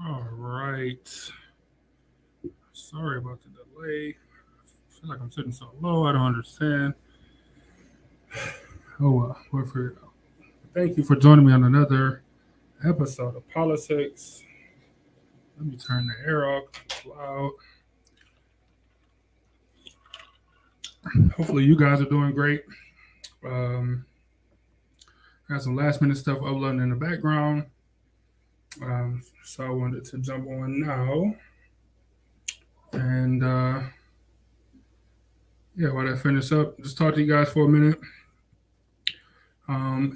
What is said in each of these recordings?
All right. Sorry about the delay. I feel like I'm sitting so low. I don't understand. Oh well, we'll figure it out. Thank you for joining me on another episode of Politics. Let me turn the air off. It's loud. Hopefully, you guys are doing great. Um, got some last minute stuff uploading in the background. So I wanted to jump on now. And yeah, while I finish up, just talk to you guys for a minute.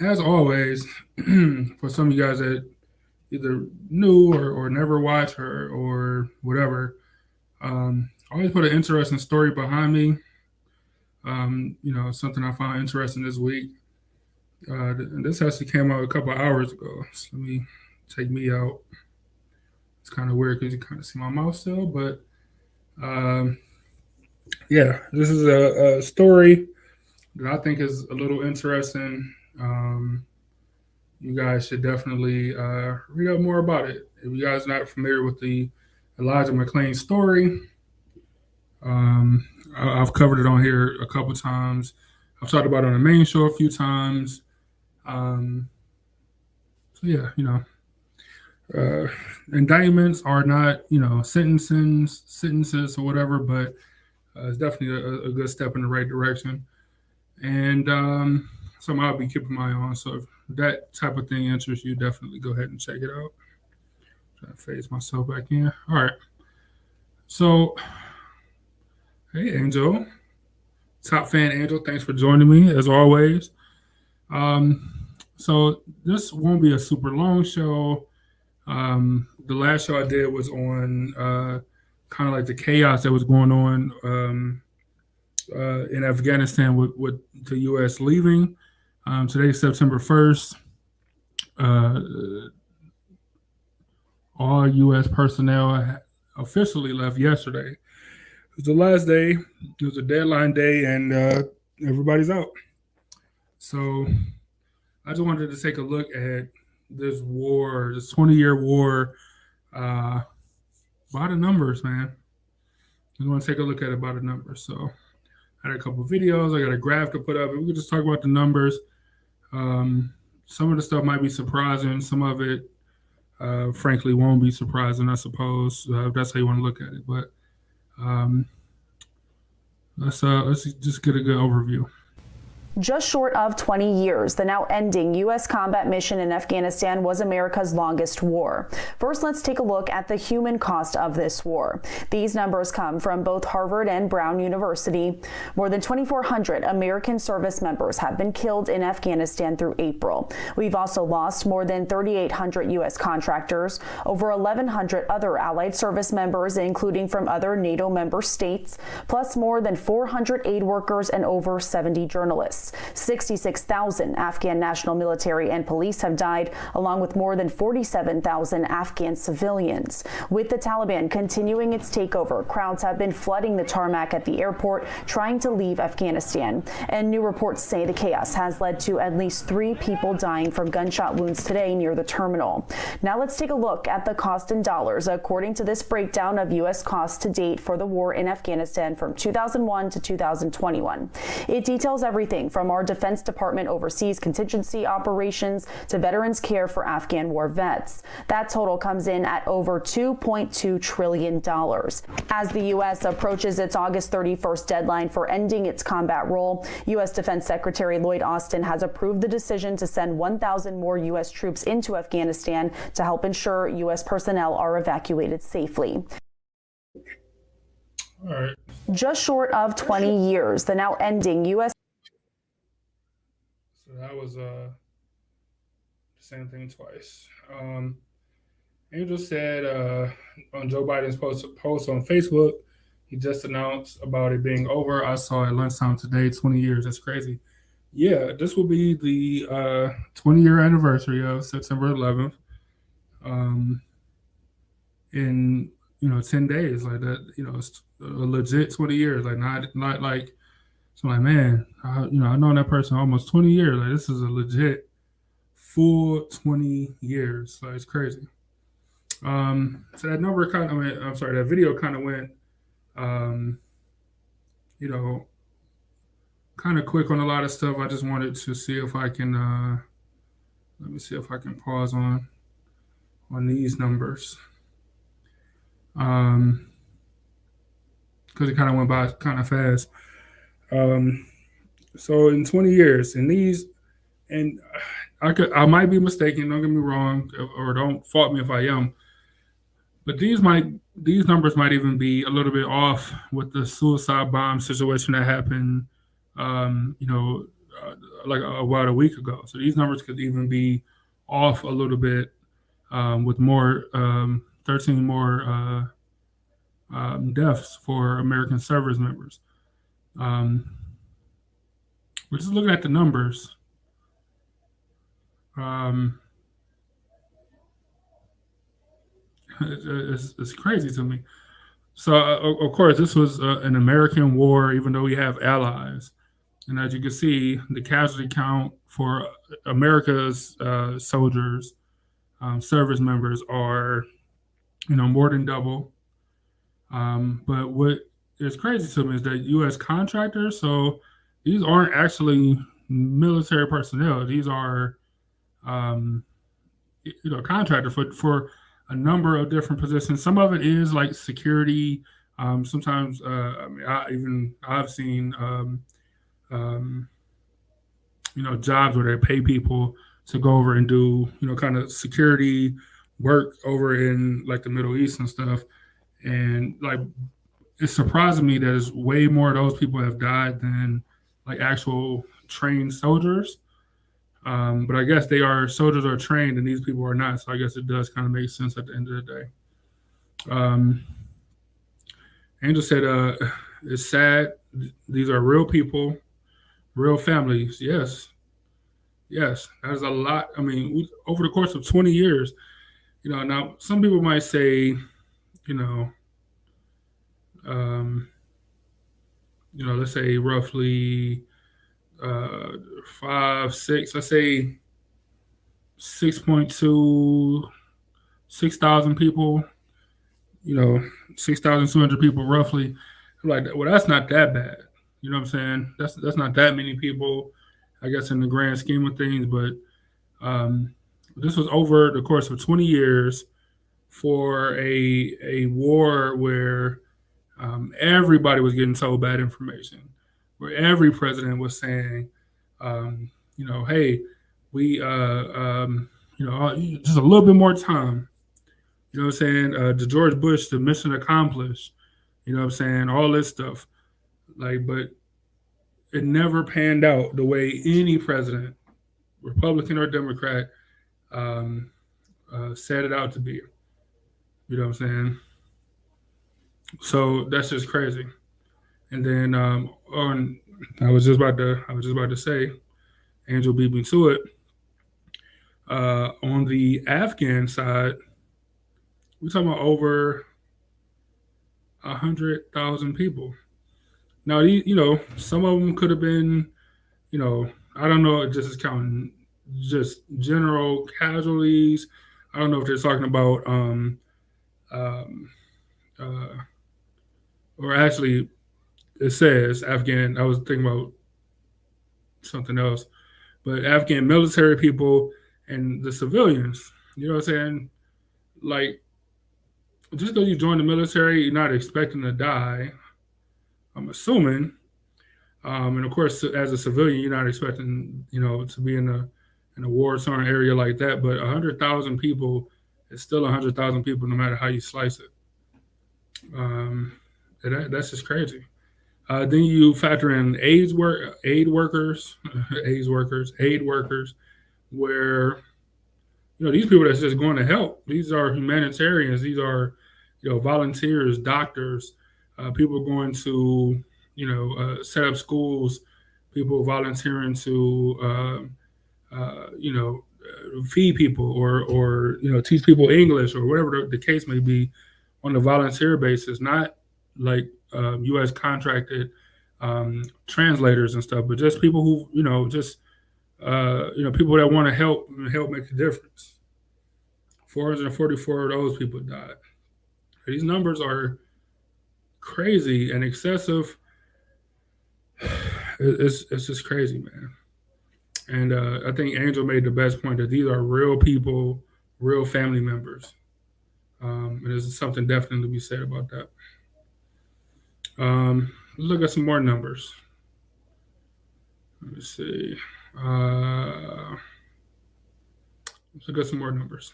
As always, for some of you guys that either new or never watch or whatever, I always put an interesting story behind me. Something I found interesting this week. This actually came out a couple of hours ago. So let me take me out. It's kind of weird because you kind of see my mouth still, but um, yeah, this is a story that I think is a little interesting. Um, you guys should definitely read up more about it. If you guys are not familiar with the Elijah McClain story, um, I've covered it on here a couple times. I've talked about it on the main show a few times. Um, so yeah, uh, indictments are not sentences or whatever, but it's definitely a good step in the right direction. And something I'll be keeping my eye on. So if that type of thing interests you, definitely go ahead and check it out. Try to phase myself back in. All right. So, hey, Angel, top fan Angel, thanks for joining me as always. Um, so this won't be a super long show. The last show I did was on kind of like the chaos that was going on in Afghanistan with the U.S. leaving. Today's September 1st. Uh, all U.S. personnel officially left yesterday. It was the last day. It was a deadline day, and everybody's out. So I just wanted to take a look at this war, this 20-year war, uh, by the numbers, man. I just want to take a look at it by the numbers. So I had a couple of videos. I got a graph to put up. We could just talk about the numbers. Um, some of the stuff might be surprising. Some of it, frankly, won't be surprising, I suppose, if that's how you want to look at it. But um, let's just get a good overview. Just short of 20 years, the now ending U.S. combat mission in Afghanistan was America's longest war. First, let's take a look at the human cost of this war. These numbers come from both Harvard and Brown University. More than 2,400 American service members have been killed in Afghanistan through April. We've also lost more than 3,800 U.S. contractors, over 1,100 other allied service members, including from other NATO member states, plus more than 400 aid workers and over 70 journalists. 66,000 Afghan national military and police have died, along with more than 47,000 Afghan civilians. With the Taliban continuing its takeover, crowds have been flooding the tarmac at the airport, trying to leave Afghanistan. And new reports say the chaos has led to at least 3 people dying from gunshot wounds today near the terminal. Now let's take a look at the cost in dollars, according to this breakdown of U.S. costs to date for the war in Afghanistan from 2001 to 2021. It details everything from our Defense Department overseas contingency operations to veterans care for Afghan war vets. That total comes in at over $2.2 trillion. As the U.S. approaches its August 31st deadline for ending its combat role, U.S. Defense Secretary Lloyd Austin has approved the decision to send 1,000 more U.S. troops into Afghanistan to help ensure U.S. personnel are evacuated safely. All right. Just short of 20 years, the now ending U.S. So that was the same thing twice. Angel said on Joe Biden's post on Facebook, he just announced about it being over. I saw at lunchtime today, 20 years. That's crazy. Yeah, this will be the 20-year anniversary of September 11th. Um, in 10 days, like that. It's a legit 20 years. Like not like so. I'm like, man, I've known that person almost 20 years. Like this is a legit full 20 years. Like it's crazy. So that number kind of, I'm sorry, that video kind of went, um, you know, kind of quick on a lot of stuff. I just wanted to see if I can, let me see if I can pause on these numbers. Because it kind of went by kind of fast. Um, so in 20 years, in these, and I might be mistaken. Don't get me wrong, or don't fault me if I am. But these numbers might even be a little bit off with the suicide bomb situation that happened, you know, like about a week ago. So these numbers could even be off a little bit with more 13 more deaths for American service members. Um, we're just looking at the numbers. Um, it's crazy to me. So, of course, this was an American war, even though we have allies. And as you can see, the casualty count for America's soldiers, service members, are more than double. But what is crazy to me is that U.S. contractors. So these aren't actually military personnel. These are um, contractor for a number of different positions. Some of it is like security. Sometimes I mean, I've seen um, jobs where they pay people to go over and do kind of security work over in like the Middle East and stuff. And like it's surprising me that it's way more of those people have died than like actual trained soldiers. But I guess they are soldiers are trained and these people are not. So I guess it does kind of make sense at the end of the day. Um, Angel said, it's sad. These are real people, real families. Yes. Yes. That is a lot. I mean, over the course of 20 years, now some people might say, you know, um, let's say roughly uh, five, six, let's say 6.2, 6,000 people, 6,200 people roughly. I'm like, well, that's not that bad. You know what I'm saying? That's not that many people, I guess, in the grand scheme of things. But um, this was over the course of 20 years for a war where everybody was getting told bad information, where every president was saying, hey, we, just a little bit more time. You know what I'm saying? The George Bush, the mission accomplished. You know what I'm saying? All this stuff. Like, but it never panned out the way any president, Republican or Democrat, um, set it out to be. You know what I'm saying? So that's just crazy. And then on, I was just about to say, Angel beat me to it. On the Afghan side, we're talking about over 100,000 people. Now, some of them could have been, I don't know, it just is counting just general casualties. I don't know if they're talking about, um, uh, or actually, it says Afghan. I was thinking about something else, but Afghan military people and the civilians. You know what I'm saying? Like, just because you join the military, you're not expecting to die. I'm assuming. And of course, as a civilian, you're not expecting, to be in a war torn area like that. But 100,000 people is still 100,000 people, no matter how you slice it. Um, that's just crazy. Then you factor in aid workers, aid workers, where these people that's just going to help. These are humanitarians. These are volunteers, doctors, people going to set up schools, people volunteering to feed people or teach people English or whatever the case may be on a volunteer basis, not like U.S. contracted translators and stuff, but just people who people that want to help make a difference. 444 of those people died. These numbers are crazy and excessive. It's just crazy, man. And I think Angel made the best point that these are real people, real family members. And there's something definitely to be said about that. Let's look at some more numbers. Let me see. Let's look at some more numbers.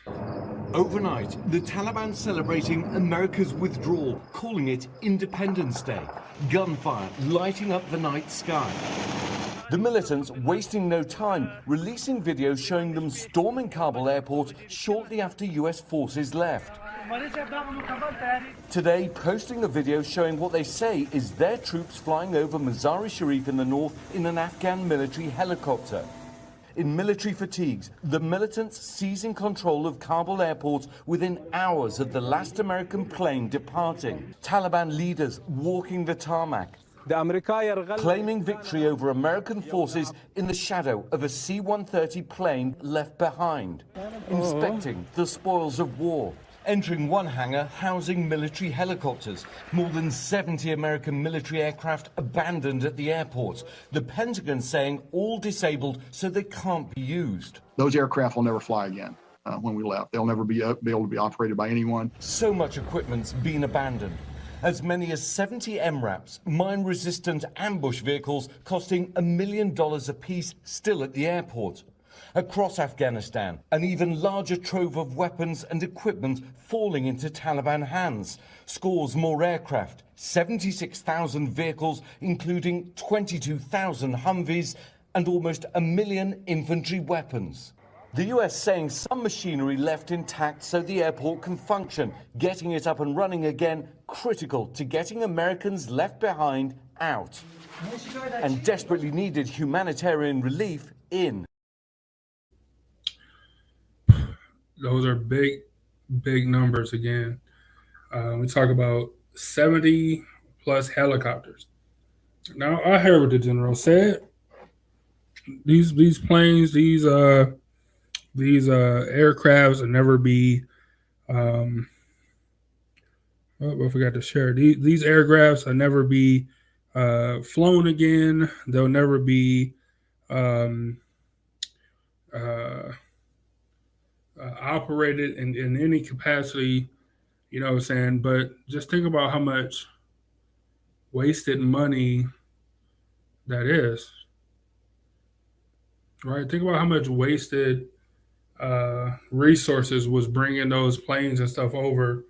Overnight, the Taliban celebrating America's withdrawal, calling it Independence Day. Gunfire lighting up the night sky. The militants wasting no time, releasing videos showing them storming Kabul airport shortly after US forces left. Today, posting a video showing what they say is their troops flying over Mazar-e-Sharif in the north in an Afghan military helicopter. In military fatigues, the militants seizing control of Kabul airport within hours of the last American plane departing. Taliban leaders walking the tarmac, claiming victory over American forces in the shadow of a C-130 plane left behind, inspecting the spoils of war. Entering one hangar housing military helicopters. More than 70 American military aircraft abandoned at the airport. The Pentagon saying all disabled so they can't be used. Those aircraft will never fly again when we left. They'll never be able to be operated by anyone. So much equipment's been abandoned. As many as 70 MRAPs, mine-resistant ambush vehicles costing $1 million apiece, still at the airport. Across Afghanistan, an even larger trove of weapons and equipment falling into Taliban hands. Scores more aircraft, 76,000 vehicles, including 22,000 Humvees, and almost 1 million infantry weapons. The US saying some machinery left intact so the airport can function, getting it up and running again, critical to getting Americans left behind out. And desperately needed humanitarian relief in. Those are big, big numbers again. We talk about 70 plus helicopters. Now, I heard what the general said. These planes, these aircrafts will never be. Oh, I forgot to share. These aircrafts will never be flown again. They'll never be um, operated in any capacity. You know what I'm saying? But just think about how much wasted money that is. Right? Think about how much wasted resources was bringing those planes and stuff over,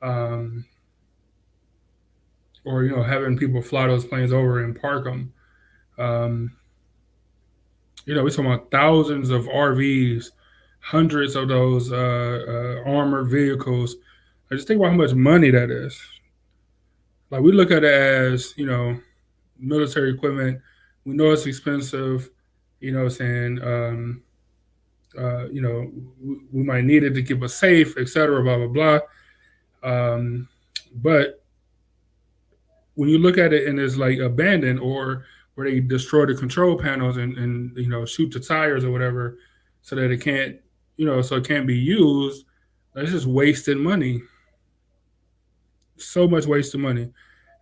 um, or having people fly those planes over and park them. Um, we're talking about thousands of RVs, hundreds of those armored vehicles. I just think about how much money that is. Like we look at it as military equipment. We know it's expensive. You know what I'm saying? We might need it to keep us safe, et cetera, blah, blah, blah. But when you look at it and it's like abandoned or where they destroy the control panels and shoot the tires or whatever so that it can't, so it can't be used, that's just wasted money. So much wasted money.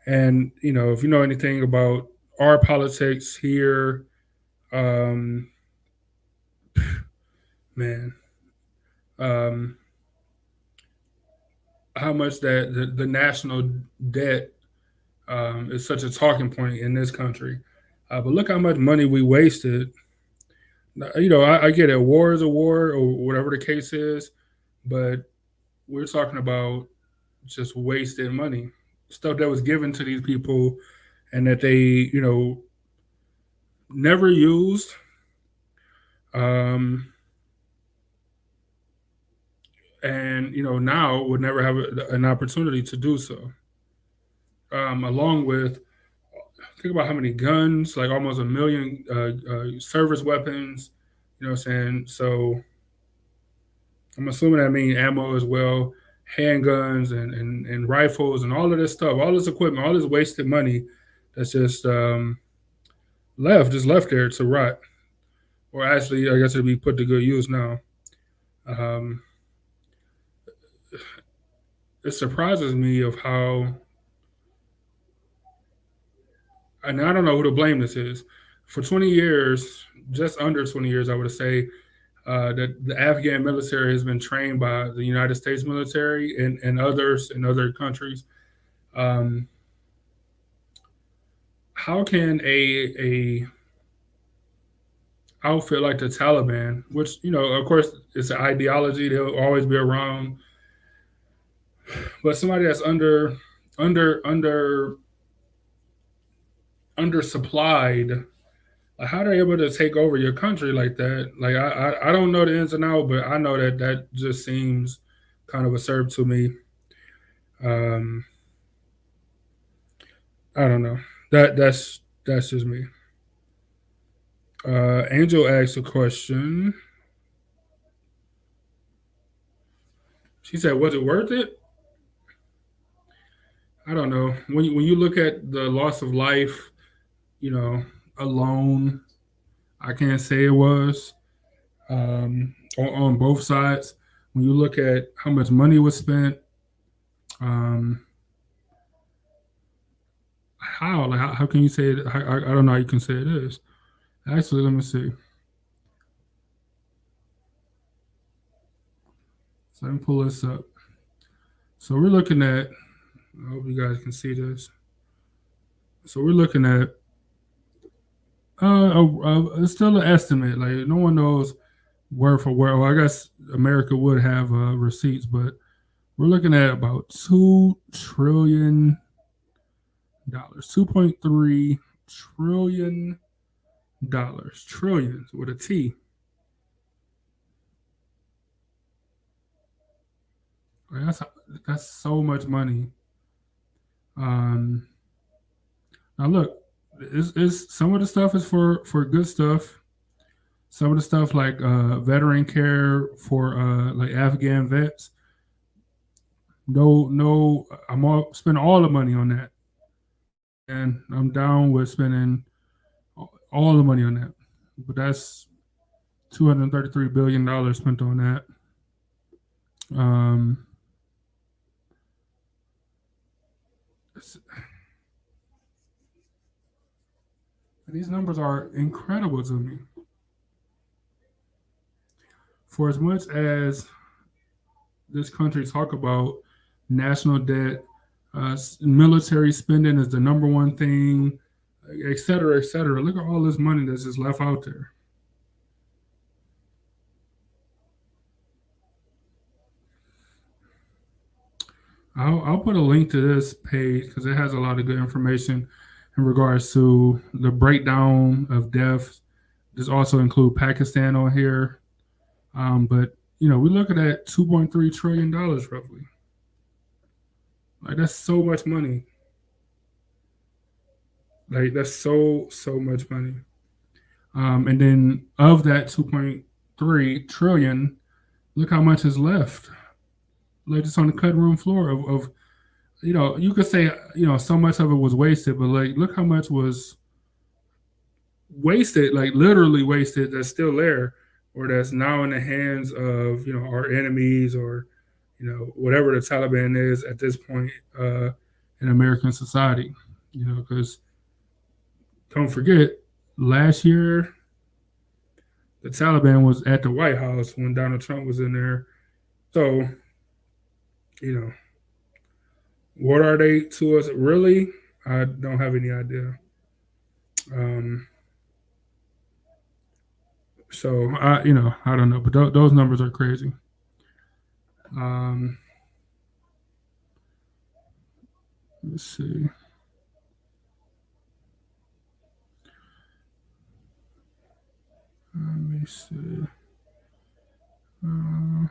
And, if you know anything about our politics here, man, how much that the national debt is such a talking point in this country. But look how much money we wasted. I get it. War is a war or whatever the case is, but we're talking about just wasted money, stuff that was given to these people and that they, never used. And now would never have an opportunity to do so. Along with, think about how many guns, like almost 1 million service weapons. You know what I'm saying? So I'm assuming that means ammo as well, handguns and rifles and all of this stuff, all this equipment, all this wasted money that's just left there to rot, or actually, I guess it'll be put to good use now. Um, it surprises me of how, and I don't know who to blame this is. For 20 years, just under 20 years, I would say, that the Afghan military has been trained by the United States military and others in other countries. Um, how can a outfit like the Taliban, which of course, it's an ideology; they'll always be around, but somebody that's under under undersupplied, like how they're able to take over your country like that? Like I don't know the ins and outs, but I know that that just seems kind of absurd to me. Um, I don't know. That's just me. Angel asked a question. She said, "Was it worth it?" I don't know. When you look at the loss of life, you know, alone, I can't say it was on both sides. When you look at how much money was spent, um, how like how can you say it? I don't know how you can say it is. Actually, let me see. So let me pull this up. So we're looking at. I hope you guys can see this. So we're looking at it's still an estimate. Like no one knows word for word. Well, I guess America would have receipts, but we're looking at about $2 trillion, $2.3 trillion, trillions with a T. Like, that's so much money. Um, Now look, it's some of the stuff is for good stuff. Some of the stuff like veteran care for like Afghan vets. No, no, I'm all spending all the money on that, and I'm down with spending all the money on that. But that's $233 billion spent on that. Um, these numbers are incredible to me. For as much as this country talk about national debt, military spending is the number one thing, et cetera, et cetera. Look at all this money that's just left out there. I'll put a link to this page because it has a lot of good information in regards to the breakdown of deaths. There's also include Pakistan on here, but we're looking at $2.3 trillion roughly. Like that's so much money. Like that's so much money. And then of that 2.3 trillion, look how much is left. Like just on the cutting room floor of you could say so much of it was wasted, but like look how much was wasted, like literally wasted, that's still there, or that's now in the hands of our enemies, or whatever the Taliban is at this point in American society. Because don't forget, last year the Taliban was at the White House when Donald Trump was in there. So, you know, what are they to us really? I don't have any idea. Um, so I don't know, but those numbers are crazy. Um, let's see. Let me see. Uh,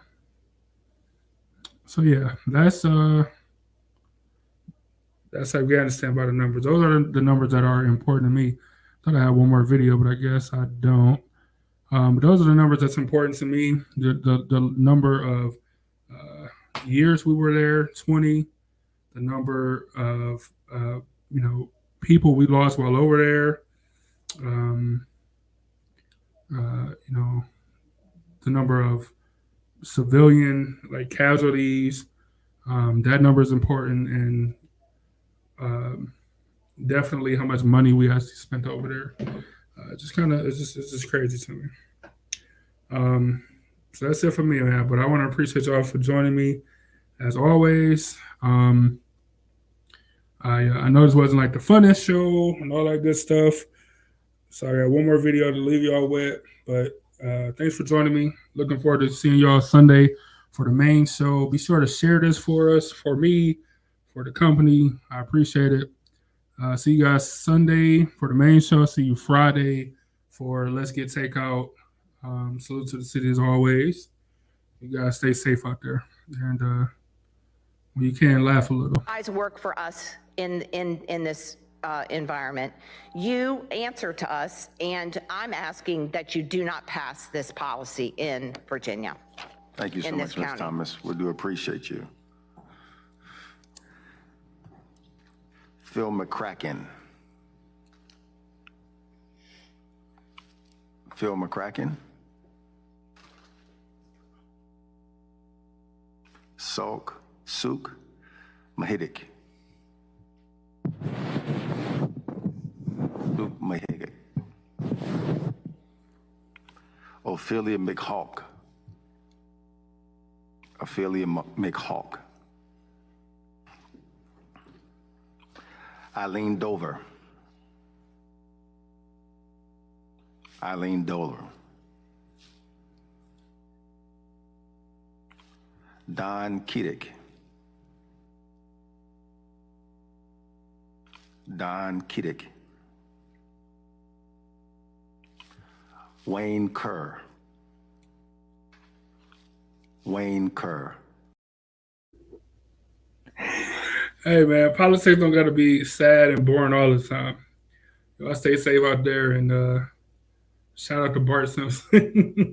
so yeah, that's Afghanistan by the numbers. Those are the numbers that are important to me. Thought I had one more video, but I guess I don't. But those are the numbers that's important to me. The number of years we were there, 20. The number of people we lost while over there. Um, the number of civilian like casualties. That number is important, and definitely how much money we actually spent over there. Just kind of, it's just crazy to me. So that's it for me, man. But I want to appreciate y'all for joining me as always. I know this wasn't like the funnest show and all that good stuff. So I got one more video to leave y'all with. But thanks for joining me. Looking forward to seeing y'all Sunday for the main show. Be sure to share this for us, for me, for the company. I appreciate it. See you guys Sunday for the main show. See you Friday for Let's Get Takeout. Salute to the city as always. You guys stay safe out there. And when you can, laugh a little. Guys work for us in this environment. You answer to us, and I'm asking that you do not pass this policy in Virginia. Thank you so much, Ms. Thomas. We do appreciate you. Phil McCracken. Phil McCracken. Suk Mahidik. Luke Mahidik. Ophelia McHawk. Ophelia McHawk. Eileen Dover. Eileen Dover. Don Kiddick. Don Kiddick. Wayne Kerr. Wayne Kerr. Hey, man, politics don't got to be sad and boring all the time. Y'all stay safe out there, and shout out to Bart Simpson.